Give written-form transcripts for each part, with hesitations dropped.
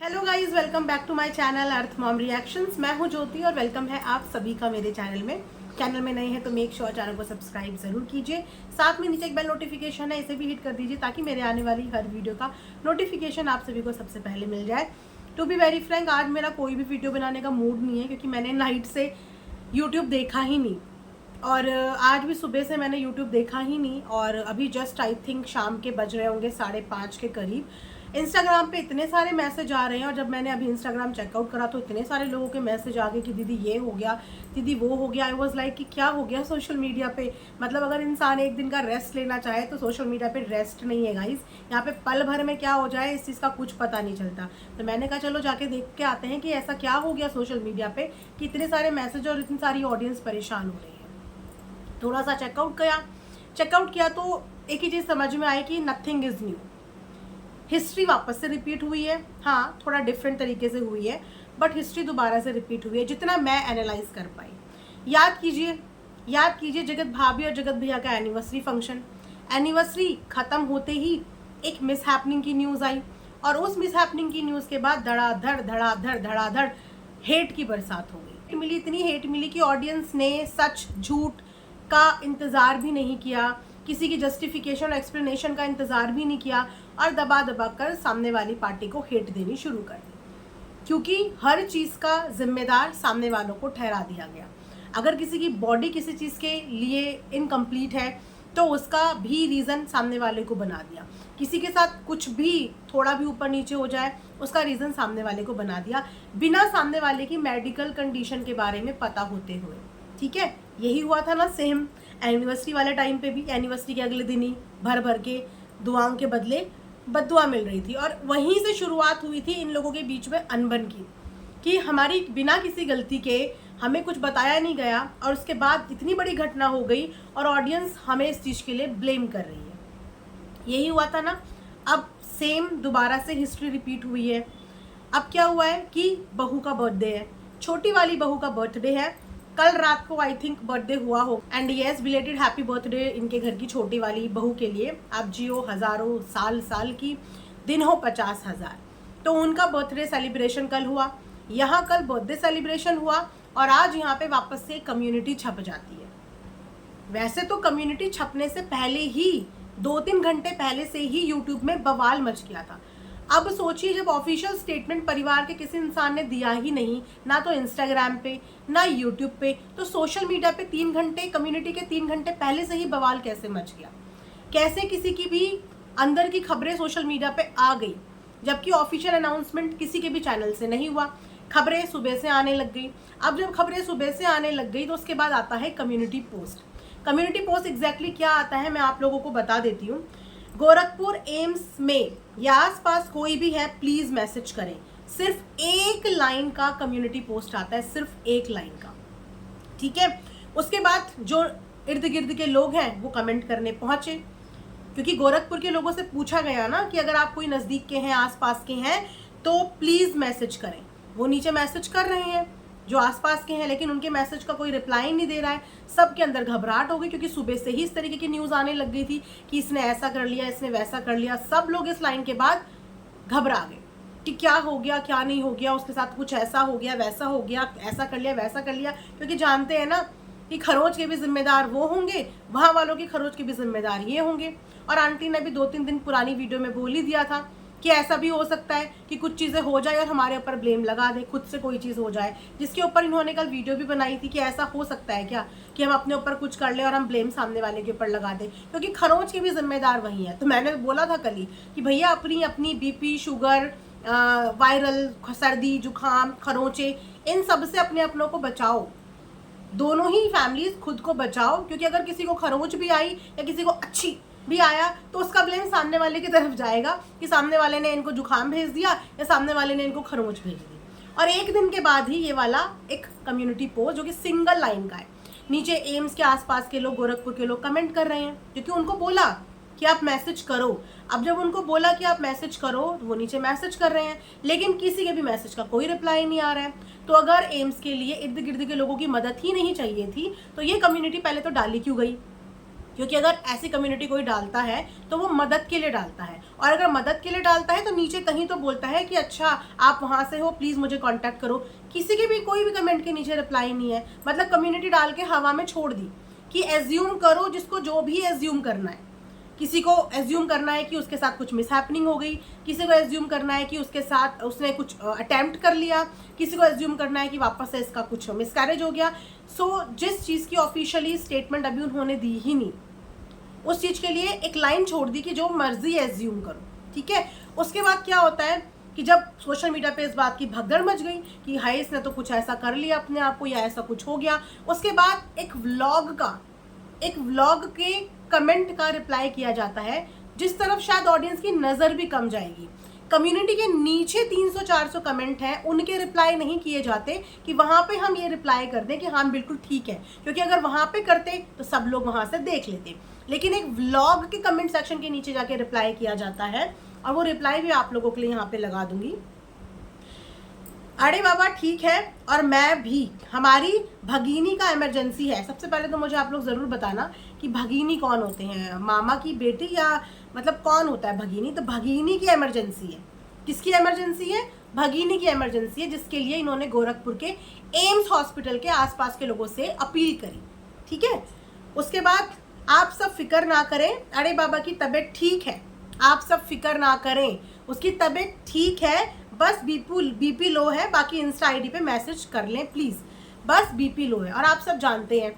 Hello guys, welcome back to my channel earth mom reactions. मैं हूं ज्योति और welcome है आप सभी का मेरे चैनल में। चैनल में नए हैं तो मेक श्योर चैनल को सब्सक्राइब जरूर कीजिए। साथ में नीचे एक बेल नोटिफिकेशन है, इसे भी हिट कर दीजिए ताकि मेरे आने वाली हर वीडियो का नोटिफिकेशन आप सभी को सबसे पहले मिल जाए। टू बी वेरी फ्रैंक, आज मेरा कोई भी वीडियो बनाने का मूड नहीं है क्योंकि मैंने नाइट से यूट्यूब देखा ही नहीं और आज भी सुबह से मैंने यूट्यूब देखा ही नहीं। और अभी जस्ट आई थिंक शाम के बज रहे होंगे 5:30 के करीब। इंस्टाग्राम पे इतने सारे मैसेज आ रहे हैं और जब मैंने अभी इंस्टाग्राम चेकआउट करा तो इतने सारे लोगों के मैसेज आ गए कि दीदी ये हो गया, दीदी वो हो गया। आई वॉज लाइक कि क्या हो गया सोशल मीडिया पे। मतलब अगर इंसान एक दिन का रेस्ट लेना चाहे तो सोशल मीडिया पे रेस्ट नहीं है गाइस। यहाँ पे पल भर में क्या हो जाए इस चीज़ का कुछ पता नहीं चलता। तो मैंने कहा चलो जाके देख के आते हैं कि ऐसा क्या हो गया सोशल मीडिया पे कि इतने सारे मैसेज और इतनी सारी ऑडियंस परेशान हो रही है। थोड़ा सा चेकआउट किया तो एक ही चीज़ समझ में आई कि नथिंग इज़ न्यू। हिस्ट्री वापस से रिपीट हुई है। हाँ, थोड़ा डिफरेंट तरीके से हुई है बट हिस्ट्री दोबारा से रिपीट हुई है जितना मैं एनालाइज कर पाई। याद कीजिए जगत भाभी और जगत भैया का एनिवर्सरी फंक्शन। एनिवर्सरी ख़त्म होते ही एक मिस हैपनिंग की न्यूज़ आई और उस मिस हैपनिंग की न्यूज़ के बाद धड़ाधड़ हेट की बरसात हो गई। इतनी हेट मिली कि ऑडियंस ने सच झूठ का इंतज़ार भी नहीं किया, किसी की जस्टिफिकेशन और एक्सप्लेनेशन का इंतज़ार भी नहीं किया और दबा कर सामने वाली पार्टी को हेट देनी शुरू कर दी क्योंकि हर चीज़ का जिम्मेदार सामने वालों को ठहरा दिया गया। अगर किसी की बॉडी किसी चीज़ के लिए इनकम्प्लीट है तो उसका भी रीज़न सामने वाले को बना दिया। किसी के साथ कुछ भी थोड़ा भी ऊपर नीचे हो जाए उसका रीज़न सामने वाले को बना दिया बिना सामने वाले की मेडिकल कंडीशन के बारे में पता होते हुए। ठीक है, यही हुआ था ना सेम एनिवर्सरी वाले टाइम पे भी। एनिवर्सरी के अगले दिन ही भर के दुआओं के बदले बद्दुआ मिल रही थी और वहीं से शुरुआत हुई थी इन लोगों के बीच में अनबन की कि हमारी बिना किसी गलती के हमें कुछ बताया नहीं गया और उसके बाद इतनी बड़ी घटना हो गई और ऑडियंस हमें इस चीज़ के लिए ब्लेम कर रही है। यही हुआ था ना। अब सेम दोबारा से हिस्ट्री रिपीट हुई है। अब क्या हुआ है कि बहू का बर्थडे है, छोटी वाली बहू का बर्थडे है। कल रात को आई थिंक बर्थडे हुआ हो and yes, belated happy birthday इनके घर की छोटी वाली बहू के लिए। आप जियो हज़ारों साल की, दिन हो 50,000। तो उनका बर्थडे सेलिब्रेशन कल हुआ, यहाँ कल बर्थडे सेलिब्रेशन हुआ और आज यहाँ पे वापस से कम्युनिटी छप जाती है। वैसे तो कम्युनिटी छपने से पहले ही 2-3 घंटे पहले से ही यूट्यूब में बवाल मच गया था। अब सोचिए, जब ऑफिशियल स्टेटमेंट परिवार के किसी इंसान ने दिया ही नहीं, ना तो इंस्टाग्राम पे ना यूट्यूब पे, तो सोशल मीडिया पे 3 घंटे, कम्युनिटी के 3 घंटे पहले से ही बवाल कैसे मच गया। कैसे किसी की भी अंदर की खबरें सोशल मीडिया पे आ गई जबकि ऑफिशियल अनाउंसमेंट किसी के भी चैनल से नहीं हुआ। खबरें सुबह से आने लग गई। अब जब खबरें सुबह से आने लग गई तो उसके बाद आता है community post. Community post exactly क्या आता है मैं आप लोगों को बता देती हूँ। गोरखपुर एम्स में या आसपास कोई भी है प्लीज मैसेज करें। सिर्फ एक लाइन का कम्युनिटी पोस्ट आता है, सिर्फ एक लाइन का। ठीक है, उसके बाद जो इर्द गिर्द के लोग हैं वो कमेंट करने पहुंचे क्योंकि गोरखपुर के लोगों से पूछा गया ना कि अगर आप कोई नज़दीक के हैं, आसपास के हैं तो प्लीज मैसेज करें। वो नीचे मैसेज कर रहे हैं जो आसपास के हैं, लेकिन उनके मैसेज का कोई रिप्लाई नहीं दे रहा है। सबके अंदर घबराहट हो गई क्योंकि सुबह से ही इस तरीके की न्यूज़ आने लग गई थी कि इसने ऐसा कर लिया, इसने वैसा कर लिया। सब लोग इस लाइन के बाद घबरा गए कि क्या हो गया, क्या नहीं हो गया, उसके साथ कुछ ऐसा हो गया, वैसा हो गया, ऐसा कर लिया, वैसा कर लिया। क्योंकि जानते हैं ना कि खरोच के भी जिम्मेदार वो होंगे, वहाँ वालों के खरोच के भी जिम्मेदार ये होंगे। और आंटी ने भी 2-3 दिन पुरानी वीडियो में बोल ही दिया था कि ऐसा भी हो सकता है कि कुछ चीज़ें हो जाए और हमारे ऊपर ब्लेम लगा दे, खुद से कोई चीज़ हो जाए, जिसके ऊपर इन्होंने कल वीडियो भी बनाई थी कि ऐसा हो सकता है क्या कि हम अपने ऊपर कुछ कर ले और हम ब्लेम सामने वाले के ऊपर लगा दें क्योंकि खरोच के भी जिम्मेदार वही है। तो मैंने बोला था कल ही कि भैया अपनी बीपी, शुगर, वायरल, सर्दी, जुकाम, खरोचे, इन सब से अपने अपनों को बचाओ। दोनों ही फैमिलीज खुद को बचाओ क्योंकि अगर किसी को खरोच भी आई या किसी को अच्छी भी आया तो उसका ब्लेम सामने वाले की तरफ जाएगा कि सामने वाले ने इनको जुकाम भेज दिया या सामने वाले ने इनको खरोच भेज दी। और एक दिन के बाद ही ये वाला एक कम्युनिटी पोस्ट जो कि सिंगल लाइन का है, नीचे एम्स के आसपास के लोग, गोरखपुर के लोग कमेंट कर रहे हैं क्योंकि उनको बोला कि आप मैसेज करो। अब जब उनको बोला कि आप मैसेज करो तो वो नीचे मैसेज कर रहे हैं, लेकिन किसी के भी मैसेज का कोई रिप्लाई नहीं आ रहा है। तो अगर एम्स के लिए इर्द गिर्द के लोगों की मदद ही नहीं चाहिए थी तो ये कम्युनिटी पहले तो डाली क्यों गई। क्योंकि अगर ऐसी कम्युनिटी कोई डालता है तो वो मदद के लिए डालता है, और अगर मदद के लिए डालता है तो नीचे कहीं तो बोलता है कि अच्छा आप वहाँ से हो, प्लीज़ मुझे कांटेक्ट करो। किसी के भी कोई भी कमेंट के नीचे रिप्लाई नहीं है, मतलब कम्युनिटी डाल के हवा में छोड़ दी कि एज्यूम करो जिसको जो भी एज्यूम करना है। किसी को एज्यूम करना है कि उसके साथ कुछ मिसहैपनिंग हो गई, किसी को एज्यूम करना है कि उसके साथ उसने कुछ अटेम्प्ट कर लिया, किसी को एज्यूम करना है कि वापस से इसका कुछ मिसकैरेज हो गया। सो जिस चीज़ की ऑफिशियली स्टेटमेंट अभी उन्होंने दी ही नहीं, उस चीज़ के लिए एक लाइन छोड़ दी कि जो मर्जी एज्यूम करो, ठीक है। उसके बाद क्या होता है कि जब सोशल मीडिया पे इस बात की भगदड़ मच गई कि हाय इसने तो कुछ ऐसा कर लिया अपने आप को या ऐसा कुछ हो गया, उसके बाद एक व्लॉग के कमेंट का रिप्लाई किया जाता है जिस तरफ शायद ऑडियंस की नज़र भी कम जाएगी। कम्युनिटी के नीचे 300-400 कमेंट हैं, उनके रिप्लाई नहीं किए जाते कि वहाँ पे हम ये रिप्लाई कर दें कि हाँ बिल्कुल ठीक है, क्योंकि अगर वहाँ पे करते तो सब लोग वहाँ से देख लेते। लेकिन एक व्लॉग के कमेंट सेक्शन के नीचे जाके रिप्लाई किया जाता है, और वो रिप्लाई भी आप लोगों के लिए यहाँ पे लगा दूंगी। अरे बाबा ठीक है, और मैं भी, हमारी भगीनी का इमरजेंसी है। सबसे पहले तो मुझे आप लोग ज़रूर बताना कि भगीनी कौन होते हैं, मामा की बेटी या मतलब कौन होता है भगीनी। तो भगीनी की इमरजेंसी है। किसकी इमरजेंसी है? भगीनी की इमरजेंसी है, जिसके लिए इन्होंने गोरखपुर के एम्स हॉस्पिटल के आसपास के लोगों से अपील करी, ठीक है। उसके बाद आप सब फिक्र ना करें, अरे बाबा की तबीयत ठीक है, आप सब फिक्र ना करें, उसकी तबीयत ठीक है, बस बीपी लो है। बाकी इंस्टा आईडी पे मैसेज कर लें प्लीज़, बस बीपी लो है। और आप सब जानते हैं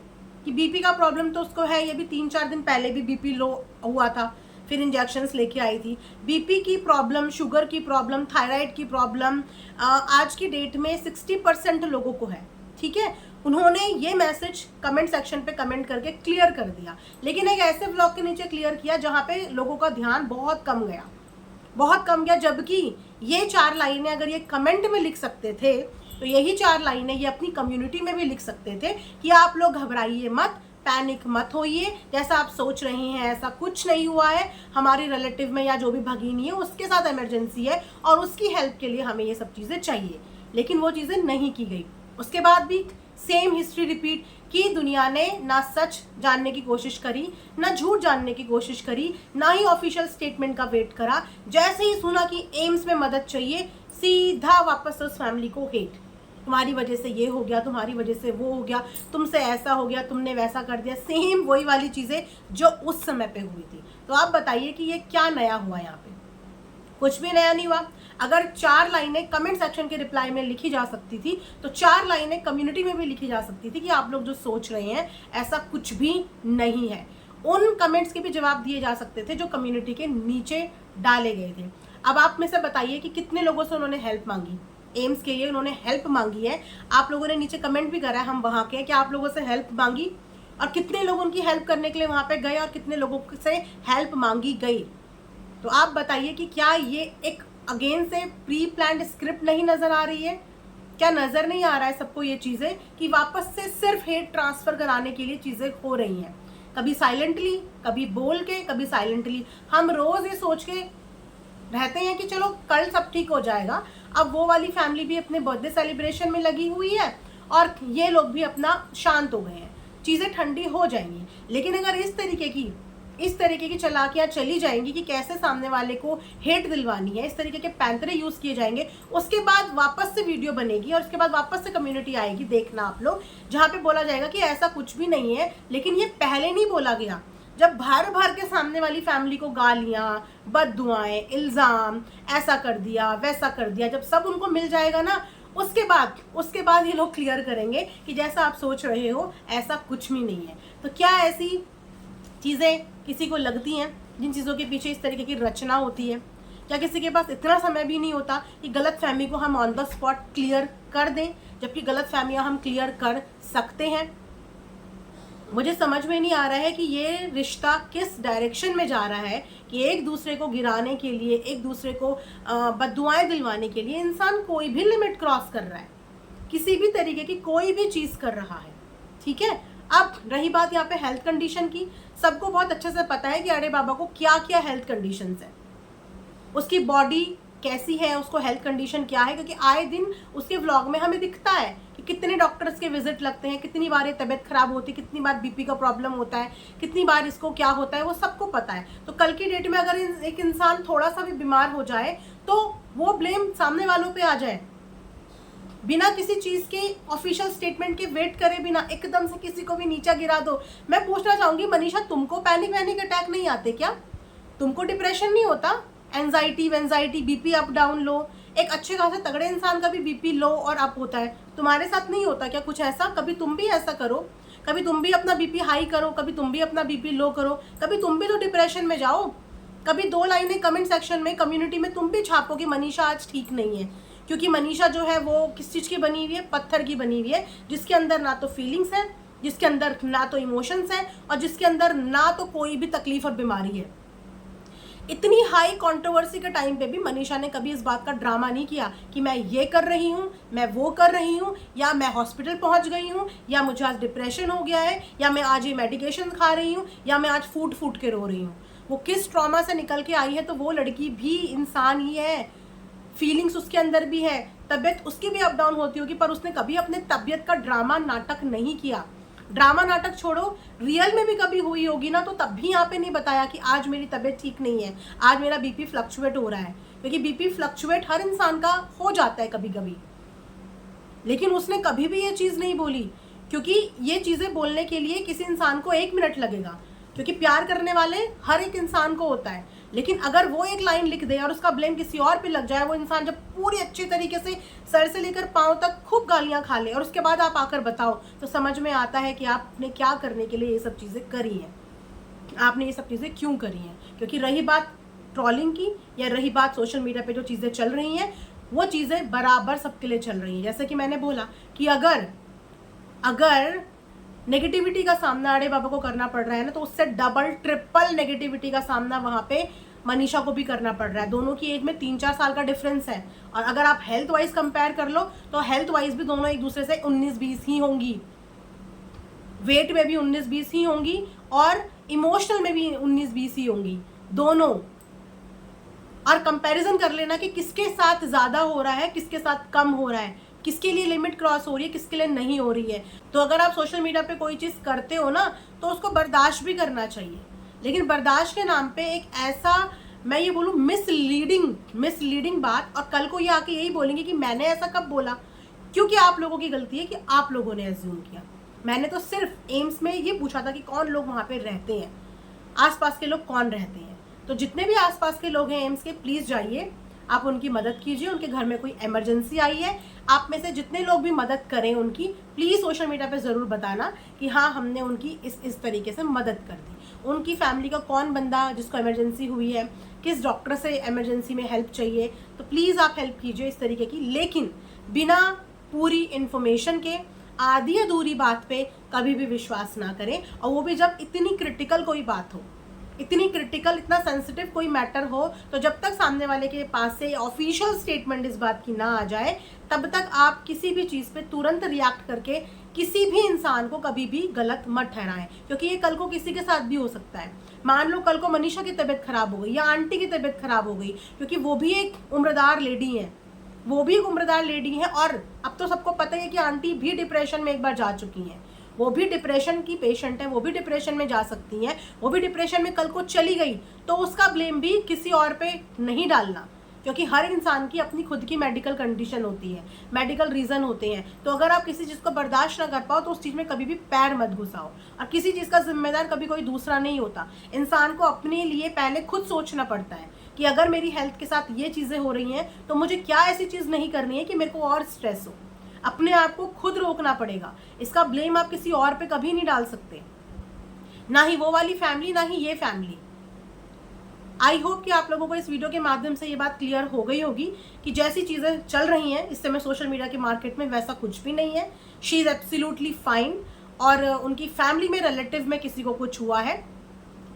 कि बीपी का प्रॉब्लम तो उसको है, ये भी 3-4 दिन पहले भी बीपी लो हुआ था, फिर इंजेक्शंस लेके आई थी। बीपी की प्रॉब्लम, शुगर की प्रॉब्लम, थायराइड की प्रॉब्लम आज की डेट में 60% लोगों को है, ठीक है। उन्होंने ये मैसेज कमेंट सेक्शन पे कमेंट करके क्लियर कर दिया, लेकिन एक ऐसे ब्लॉग के नीचे क्लियर किया जहाँ पे लोगों का ध्यान बहुत कम गया, जबकि ये 4 लाइनें अगर ये कमेंट में लिख सकते थे तो यही 4 लाइनें ये अपनी कम्युनिटी में भी लिख सकते थे कि आप लोग घबराइए मत, पैनिक मत होइए, जैसा आप सोच रही हैं ऐसा कुछ नहीं हुआ है, हमारी रिलेटिव में या जो भी भगीनी है उसके साथ इमरजेंसी है और उसकी हेल्प के लिए हमें ये सब चीज़ें चाहिए। लेकिन वो चीज़ें नहीं की गई। उसके बाद भी सेम हिस्ट्री रिपीट कि दुनिया ने ना सच जानने की कोशिश करी, ना झूठ जानने की कोशिश करी, ना ही ऑफिशियल स्टेटमेंट का वेट करा। जैसे ही सुना कि एम्स में मदद चाहिए, सीधा वापस उस फैमिली को हेट, तुम्हारी वजह से ये हो गया, तुम्हारी वजह से वो हो गया, तुमसे ऐसा हो गया, तुमने वैसा कर दिया। सेम वही वाली चीज़ें जो उस समय पे हुई थी। तो आप बताइए कि ये क्या नया हुआ यहाँ पे? कुछ भी नया नहीं हुआ। अगर 4 लाइनें कमेंट सेक्शन के रिप्लाई में लिखी जा सकती थी तो 4 लाइनें कम्युनिटी में भी लिखी जा सकती थी कि आप लोग जो सोच रहे हैं ऐसा कुछ भी नहीं है। उन कमेंट्स के भी जवाब दिए जा सकते थे जो कम्युनिटी के नीचे डाले गए थे। अब आप में से बताइए कि कितने लोगों से उन्होंने हेल्प मांगी, एम्स के लिए उन्होंने हेल्प मांगी है। आप लोगों ने नीचे कमेंट भी करा है हम वहाँ के, कि आप लोगों से हेल्प मांगी, और कितने लोग उनकी हेल्प करने के लिए वहाँ पे गए और कितने लोगों से हेल्प मांगी गई। तो आप बताइए कि क्या ये एक अगेन से प्री प्लान्ड स्क्रिप्ट नहीं नज़र आ रही है? क्या नज़र नहीं आ रहा है सबको ये चीज़ें कि वापस से सिर्फ हेट ट्रांसफ़र कराने के लिए चीज़ें हो रही हैं? कभी साइलेंटली, कभी बोल के, कभी साइलेंटली। हम रोज़ ये सोच के रहते हैं कि चलो कल सब ठीक हो जाएगा। अब वो वाली फैमिली भी अपने बर्थडे सेलिब्रेशन में लगी हुई है और ये लोग भी अपना शांत हो गए हैं, चीज़ें ठंडी हो जाएंगी। लेकिन अगर इस तरीके की चालाकियाँ चली जाएंगी कि कैसे सामने वाले को हेट दिलवानी है, इस तरीके के पैंतरे यूज़ किए जाएंगे, उसके बाद वापस से वीडियो बनेगी और उसके बाद वापस से कम्युनिटी आएगी, देखना आप लोग, जहाँ पे बोला जाएगा कि ऐसा कुछ भी नहीं है। लेकिन ये पहले नहीं बोला गया, जब भर भर के सामने वाली फैमिली को गालियाँ, बददुआएं, इल्ज़ाम, ऐसा कर दिया वैसा कर दिया, जब सब उनको मिल जाएगा ना, उसके बाद ये लोग क्लियर करेंगे कि जैसा आप सोच रहे हो ऐसा कुछ भी नहीं है। तो क्या ऐसी चीज़ें किसी को लगती हैं जिन चीज़ों के पीछे इस तरीके की रचना होती है? क्या किसी के पास इतना समय भी नहीं होता कि गलत फहमी को हम ऑन द स्पॉट क्लियर कर दें, जबकि गलत फहमियाँ हम क्लियर कर सकते हैं? मुझे समझ में नहीं आ रहा है कि ये रिश्ता किस डायरेक्शन में जा रहा है कि एक दूसरे को गिराने के लिए, एक दूसरे को बद्दुआएं दिलवाने के लिए इंसान कोई भी लिमिट क्रॉस कर रहा है, किसी भी तरीके की कोई भी चीज़ कर रहा है, ठीक है। अब रही बात यहाँ पे हेल्थ कंडीशन की, सबको बहुत अच्छे से पता है कि अरे बाबा को क्या क्या हेल्थ कंडीशंस है, उसकी बॉडी कैसी है, उसको हेल्थ कंडीशन क्या है, क्योंकि आए दिन उसके व्लॉग में हमें दिखता है कि कितने डॉक्टर्स के विजिट लगते हैं, कितनी बार ये तबीयत खराब होती है, कितनी बार बीपी का प्रॉब्लम होता है, कितनी बार इसको क्या होता है, वो सबको पता है। तो कल की डेट में अगर एक इंसान थोड़ा सा भी बीमार हो जाए तो वो ब्लेम सामने वालों पे आ जाए, बिना किसी चीज के ऑफिशियल स्टेटमेंट के वेट करे बिना एकदम से किसी को भी नीचा गिरा दो। मैं पूछना चाहूंगी मनीषा, तुमको पैनिक अटैक नहीं आते क्या? तुमको डिप्रेशन नहीं होता? एंजाइटी, बीपी अप डाउन लो, एक अच्छे खासे तगड़े इंसान का भी बीपी लो और अप होता है, तुम्हारे साथ नहीं होता क्या कुछ ऐसा? कभी तुम भी ऐसा करो, कभी तुम भी अपना बीपी हाई करो, कभी तुम भी अपना बीपी लो करो, कभी तुम भी तो डिप्रेशन में जाओ। कभी 2 लाइनें कमेंट सेक्शन में, कम्युनिटी में तुम भी छापो कि मनीषा आज ठीक नहीं है। क्योंकि मनीषा जो है वो किस चीज़ की बनी हुई है? पत्थर की बनी हुई है, जिसके अंदर ना तो फीलिंग्स है, जिसके अंदर ना तो इमोशंस है, और जिसके अंदर ना तो कोई भी तकलीफ और बीमारी है। इतनी हाई कंट्रोवर्सी के टाइम पे भी मनीषा ने कभी इस बात का ड्रामा नहीं किया कि मैं ये कर रही हूँ, मैं वो कर रही हूँ, या मैं हॉस्पिटल पहुँच गई हूँ, या मुझे आज डिप्रेशन हो गया है, या मैं आज ये मेडिकेशन खा रही हूँ, या मैं आज फूट के रो रही हूँ। वो किस ट्रॉमा से निकल के आई है, तो वो लड़की भी इंसान ही है, फीलिंग्स उसके अंदर भी है, तबीयत उसकी भी अप डाउन होती होगी, पर उसने कभी अपने तबीयत का ड्रामा नाटक नहीं किया। ड्रामा नाटक छोड़ो, रियल में भी कभी हुई होगी ना, तो तब भी यहाँ पे नहीं बताया कि आज मेरी तबीयत ठीक नहीं है, आज मेरा बीपी फ्लक्चुएट हो रहा है। क्योंकि बीपी फ्लक्चुएट हर इंसान का हो जाता है कभी कभी, लेकिन उसने कभी भी ये चीज़ नहीं बोली, क्योंकि ये चीज़ें बोलने के लिए किसी इंसान को 1 मिनट लगेगा, क्योंकि प्यार करने वाले हर एक इंसान को होता है। लेकिन अगर वो एक लाइन लिख दे और उसका ब्लेम किसी और पे लग जाए, वो इंसान जब पूरी अच्छी तरीके से सर से लेकर पांव तक खूब गालियां खा ले और उसके बाद आप आकर बताओ, तो समझ में आता है कि आपने क्या करने के लिए ये सब चीज़ें करी हैं, आपने ये सब चीज़ें क्यों करी हैं। क्योंकि रही बात ट्रोलिंग की या रही बात सोशल मीडिया पे जो चीज़ें चल रही हैं, वो चीज़ें बराबर सबके लिए चल रही हैं। जैसे कि मैंने बोला कि अगर नेगेटिविटी का सामना अड़े बाबा को करना पड़ रहा है ना, तो उससे डबल ट्रिपल नेगेटिविटी का सामना वहाँ पे मनीषा को भी करना पड़ रहा है। दोनों की एज में 3-4 साल का डिफरेंस है, और अगर आप हेल्थ वाइज कंपेयर कर लो तो हेल्थ वाइज भी दोनों एक दूसरे से 19-20 ही होंगी, वेट में भी 19-20 ही होंगी, और इमोशनल में भी 19-20 ही होंगी दोनों। और कंपैरिजन कर लेना कि किसके साथ ज़्यादा हो रहा है, किसके साथ कम हो रहा है, किसके लिए लिमिट क्रॉस हो रही है, किसके लिए नहीं हो रही है। तो अगर आप सोशल मीडिया पे कोई चीज़ करते हो ना, तो उसको बर्दाश्त भी करना चाहिए, लेकिन बर्दाश्त के नाम पे एक ऐसा, मैं ये बोलूँ, मिसलीडिंग बात, और कल को ये आके यही बोलेंगे कि मैंने ऐसा कब बोला, क्योंकि आप लोगों की गलती है कि आप लोगों ने एज्यूम किया। मैंने तो सिर्फ एम्स में ये पूछा था कि कौन लोग वहाँ पे रहते हैं, आसपास के लोग कौन रहते हैं। तो जितने भी आसपास के लोग हैं एम्स के, प्लीज़ जाइए, आप उनकी मदद कीजिए। उनके घर में कोई इमरजेंसी आई है, आप में से जितने लोग भी मदद करें उनकी, प्लीज़ सोशल मीडिया पे ज़रूर बताना कि हाँ हमने उनकी इस तरीके से मदद कर दी। उनकी फैमिली का कौन बंदा जिसको इमरजेंसी हुई है, किस डॉक्टर से इमरजेंसी में हेल्प चाहिए, तो प्लीज़ आप हेल्प कीजिए इस तरीके की, लेकिन बिना पूरी इन्फॉर्मेशन के आधी अधूरी बात पे कभी भी विश्वास ना करें, और वो भी जब इतनी क्रिटिकल कोई बात हो, इतनी क्रिटिकल, इतना सेंसिटिव कोई मैटर हो। तो जब तक सामने वाले के पास से ऑफिशियल स्टेटमेंट इस बात की ना आ जाए, तब तक आप किसी भी चीज़ पे तुरंत रिएक्ट करके किसी भी इंसान को कभी भी गलत मत ठहराएं, क्योंकि ये कल को किसी के साथ भी हो सकता है। मान लो कल को मनीषा की तबीयत खराब हो गई या आंटी की तबीयत खराब हो गई, क्योंकि वो भी एक उम्रदार लेडी है, और अब तो सबको पता है कि आंटी भी डिप्रेशन में एक बार जा चुकी हैं, वो भी डिप्रेशन की पेशेंट है, वो भी डिप्रेशन में जा सकती हैं, वो भी डिप्रेशन में कल को चली गई, तो उसका ब्लेम भी किसी और पे नहीं डालना, क्योंकि हर इंसान की अपनी खुद की मेडिकल कंडीशन होती है, मेडिकल रीज़न होते हैं। तो अगर आप किसी चीज़ को बर्दाश्त ना कर पाओ तो उस चीज़ में कभी भी पैर मत घुसाओ, और किसी चीज़ का जिम्मेदार कभी कोई दूसरा नहीं होता। इंसान को अपने लिए पहले खुद सोचना पड़ता है कि अगर मेरी हेल्थ के साथ ये चीज़ें हो रही हैं तो मुझे क्या ऐसी चीज़ नहीं करनी है कि मेरे को और स्ट्रेस हो। अपने आप को खुद रोकना पड़ेगा, इसका ब्लेम आप किसी और पे कभी नहीं डाल सकते, ना ही वो वाली फैमिली, ना ही ये फैमिली। आई होप कि आप लोगों को इस वीडियो के माध्यम से ये बात क्लियर हो गई होगी कि जैसी चीज़ें चल रही हैं इस समय सोशल मीडिया के मार्केट में, वैसा कुछ भी नहीं है। शी इज़ एब्सोल्युटली फाइन, और उनकी फैमिली में, रिलेटिव में किसी को कुछ हुआ है,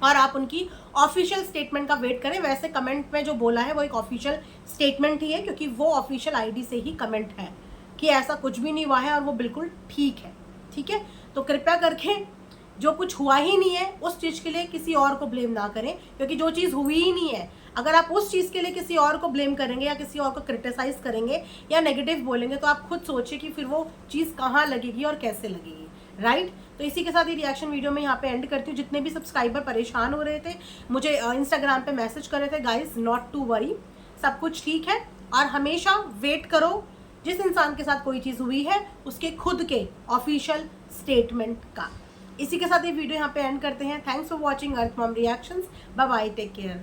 और आप उनकी ऑफिशियल स्टेटमेंट का वेट करें। वैसे कमेंट में जो बोला है वो एक ऑफिशियल स्टेटमेंट ही है, क्योंकि वो ऑफिशियल आईडी से ही कमेंट है कि ऐसा कुछ भी नहीं हुआ है और वो बिल्कुल ठीक है। ठीक है, तो कृपया करके जो कुछ हुआ ही नहीं है उस चीज़ के लिए किसी और को ब्लेम ना करें, क्योंकि जो चीज़ हुई ही नहीं है, अगर आप उस चीज़ के लिए किसी और को ब्लेम करेंगे या किसी और को क्रिटिसाइज करेंगे या नेगेटिव बोलेंगे तो आप खुद सोचिए कि फिर वो चीज़ कहाँ लगेगी और कैसे लगेगी, राइट। तो इसी के साथ ये रिएक्शन वीडियो में यहाँ पे एंड करती हूँ। जितने भी सब्सक्राइबर परेशान हो रहे थे, मुझे इंस्टाग्राम पे मैसेज कर रहे थे, गाइज नॉट टू वरी, सब कुछ ठीक है। और हमेशा वेट करो जिस इंसान के साथ कोई चीज़ हुई है उसके खुद के ऑफिशियल स्टेटमेंट का। इसी के साथ ये वीडियो यहाँ पे एंड करते हैं। Thanks for watching earth mom reactions. Bye bye, take care.